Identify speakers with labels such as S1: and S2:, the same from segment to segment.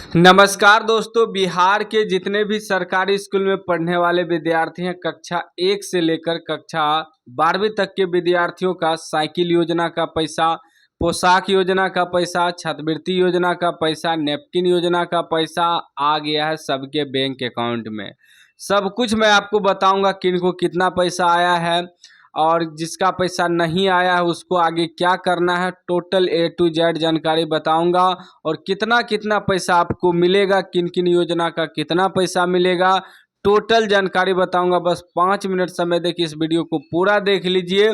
S1: नमस्कार दोस्तों, बिहार के जितने भी सरकारी स्कूल में पढ़ने वाले विद्यार्थी हैं, कक्षा 1 से लेकर कक्षा 12वीं तक के विद्यार्थियों का साइकिल योजना का पैसा, पोशाक योजना का पैसा, छात्रवृत्ति योजना का पैसा, नैपकिन योजना का पैसा आ गया है सबके बैंक अकाउंट में। सब कुछ मैं आपको बताऊंगा किनको कितना पैसा आया है और जिसका पैसा नहीं आया है उसको आगे क्या करना है, टोटल A to Z जानकारी बताऊंगा। और कितना कितना पैसा आपको मिलेगा, किन किन योजना का कितना पैसा मिलेगा, टोटल जानकारी बताऊंगा। बस 5 मिनट समय देखिए, इस वीडियो को पूरा देख लीजिए,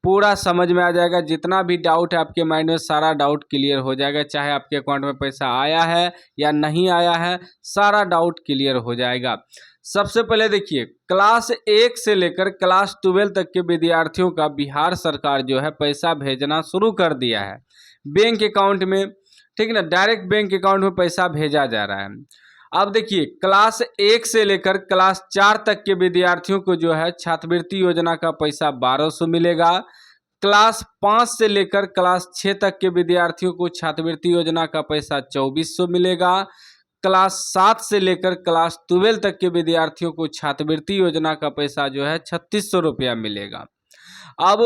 S1: पूरा समझ में आ जाएगा। जितना भी डाउट है आपके माइंड में, सारा डाउट क्लियर हो जाएगा। चाहे आपके अकाउंट में पैसा आया है या नहीं आया है, सारा डाउट क्लियर हो जाएगा। सबसे पहले देखिए, क्लास 1 से लेकर क्लास 12 तक के विद्यार्थियों का बिहार सरकार जो है पैसा भेजना शुरू कर दिया है बैंक अकाउंट में। ठीक है ना, डायरेक्ट बैंक अकाउंट में पैसा भेजा जा रहा है। अब देखिए, क्लास 1 से लेकर क्लास 4 तक के विद्यार्थियों को जो है छात्रवृत्ति योजना का पैसा 1200 मिलेगा। क्लास 5 से लेकर क्लास 6 तक के विद्यार्थियों को छात्रवृत्ति योजना का पैसा 2400 मिलेगा। क्लास 7 से लेकर क्लास 12 तक के विद्यार्थियों को छात्रवृत्ति योजना का पैसा जो है 3600 रुपया मिलेगा। अब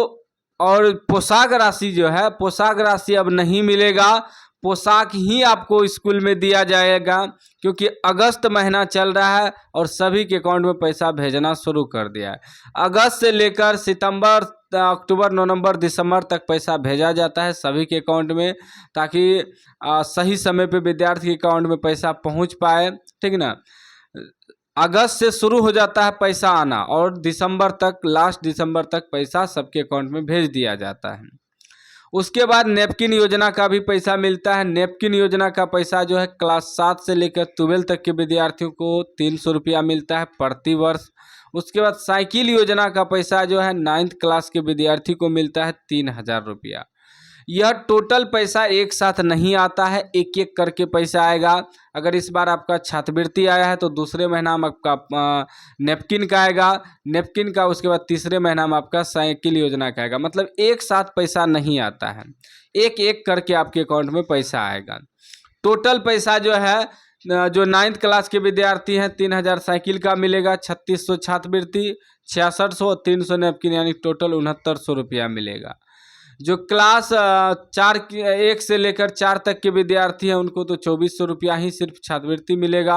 S1: और पोशाक राशि जो है, पोशाक राशि अब नहीं मिलेगा, पोशाक ही आपको स्कूल में दिया जाएगा, क्योंकि अगस्त महीना चल रहा है और सभी के अकाउंट में पैसा भेजना शुरू कर दिया है। अगस्त से लेकर सितंबर, अक्टूबर, नवंबर, दिसंबर तक पैसा भेजा जाता है सभी के अकाउंट में, ताकि सही समय पे विद्यार्थी के अकाउंट में पैसा पहुंच पाए। ठीक ना, अगस्त से शुरू हो जाता है पैसा आना और दिसंबर तक, लास्ट दिसंबर तक पैसा सबके अकाउंट में भेज दिया जाता है। उसके बाद नैपकिन योजना का भी पैसा मिलता है। नैपकिन योजना का पैसा जो है क्लास 7 से लेकर 12 तक के विद्यार्थियों को 300 रुपया मिलता है प्रति वर्ष। उसके बाद साइकिल योजना का पैसा जो है 9th क्लास के विद्यार्थी को मिलता है 3000 रुपया। यह टोटल पैसा एक साथ नहीं आता है, एक एक करके पैसा आएगा। अगर इस बार आपका छात्रवृत्ति आया है तो दूसरे महीना में आपका नैपकिन का आएगा, नैपकिन का उसके बाद तीसरे महीना में आपका साइकिल योजना का आएगा। मतलब एक साथ पैसा नहीं आता है, एक एक करके आपके अकाउंट में पैसा आएगा। टोटल पैसा जो है, जो 9th क्लास के विद्यार्थी हैं 3000 साइकिल का मिलेगा, 3600 छात्रवृत्ति, 6600, 300 नैपकिन, यानी टोटल 6900 रुपया मिलेगा। जो क्लास 1 से लेकर 4 तक के विद्यार्थी हैं उनको तो 2400 रुपया ही सिर्फ छात्रवृत्ति मिलेगा,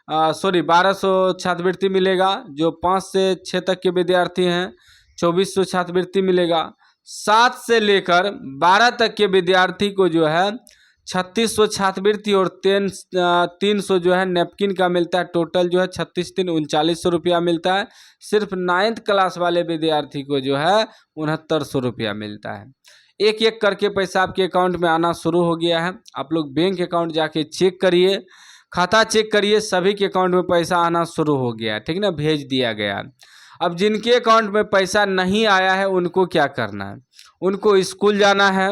S1: 1200 छात्रवृत्ति मिलेगा। जो 5 से 6 तक के विद्यार्थी हैं 2400 छात्रवृत्ति मिलेगा। 7 से लेकर 12 तक के विद्यार्थी को जो है 3600 छात्रवृत्ति और 300 जो है नैपकिन का मिलता है। टोटल जो है 36 3 3900 रुपया मिलता है। सिर्फ 9th क्लास वाले विद्यार्थी को जो है 6900 रुपया मिलता है। एक एक करके पैसा आपके अकाउंट में आना शुरू हो गया है। आप लोग बैंक अकाउंट जाके चेक करिए, खाता चेक करिए, सभी के अकाउंट में पैसा आना शुरू हो गया है। ठीक ना, भेज दिया गया। अब जिनके अकाउंट में पैसा नहीं आया है उनको क्या करना है, उनको स्कूल जाना है।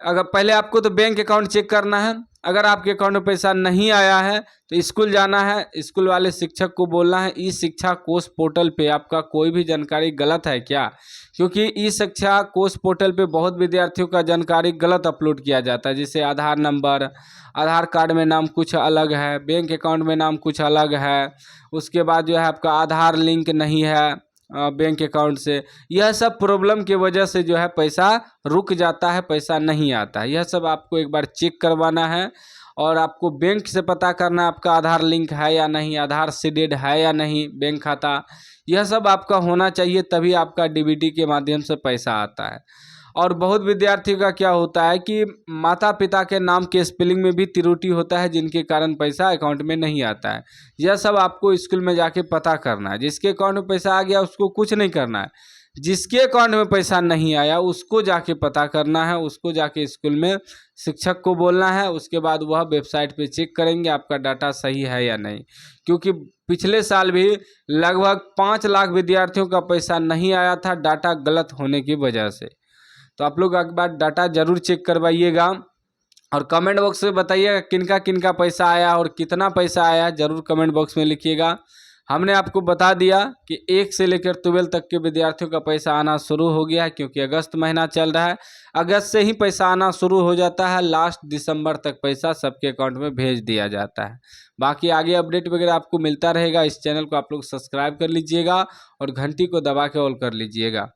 S1: अगर पहले आपको तो बैंक अकाउंट चेक करना है। अगर आपके अकाउंट में पैसा नहीं आया है तो स्कूल जाना है, स्कूल वाले शिक्षक को बोलना है ई शिक्षा कोष पोर्टल पे आपका कोई भी जानकारी गलत है क्या, क्योंकि ई शिक्षा कोष पोर्टल पे बहुत विद्यार्थियों का जानकारी गलत अपलोड किया जाता है। जैसे आधार नंबर, आधार कार्ड में नाम कुछ अलग है, बैंक अकाउंट में नाम कुछ अलग है, उसके बाद जो है आपका आधार लिंक नहीं है बैंक अकाउंट से। यह सब प्रॉब्लम की वजह से जो है पैसा रुक जाता है, पैसा नहीं आता है। यह सब आपको एक बार चेक करवाना है और आपको बैंक से पता करना है आपका आधार लिंक है या नहीं, आधार सीडेड है या नहीं बैंक खाता। यह सब आपका होना चाहिए, तभी आपका डीबीटी के माध्यम से पैसा आता है। और बहुत विद्यार्थियों का क्या होता है कि माता पिता के नाम के स्पेलिंग में भी त्रुटि होता है, जिनके कारण पैसा अकाउंट में नहीं आता है। यह सब आपको स्कूल में जाके पता करना है। जिसके अकाउंट में पैसा आ गया उसको कुछ नहीं करना है, जिसके अकाउंट में पैसा नहीं आया उसको जाके पता करना है, उसको जाके स्कूल में शिक्षक को बोलना है। उसके बाद वह वेबसाइट पे चेक करेंगे आपका डाटा सही है या नहीं, क्योंकि पिछले साल भी लगभग 5 लाख विद्यार्थियों का पैसा नहीं आया था डाटा गलत होने की वजह से। तो आप लोग एक बार डाटा ज़रूर चेक करवाइएगा और कमेंट बॉक्स में बताइएगा किनका किनका पैसा आया और कितना पैसा आया, ज़रूर कमेंट बॉक्स में लिखिएगा। हमने आपको बता दिया कि 1 से लेकर 12 तक के विद्यार्थियों का पैसा आना शुरू हो गया है, क्योंकि अगस्त महीना चल रहा है। अगस्त से ही पैसा आना शुरू हो जाता है, लास्ट दिसंबर तक पैसा सबके अकाउंट में भेज दिया जाता है। बाकी आगे अपडेट वगैरह आपको मिलता रहेगा। इस चैनल को आप लोग सब्सक्राइब कर लीजिएगा और घंटी को दबा के ऑल कर लीजिएगा।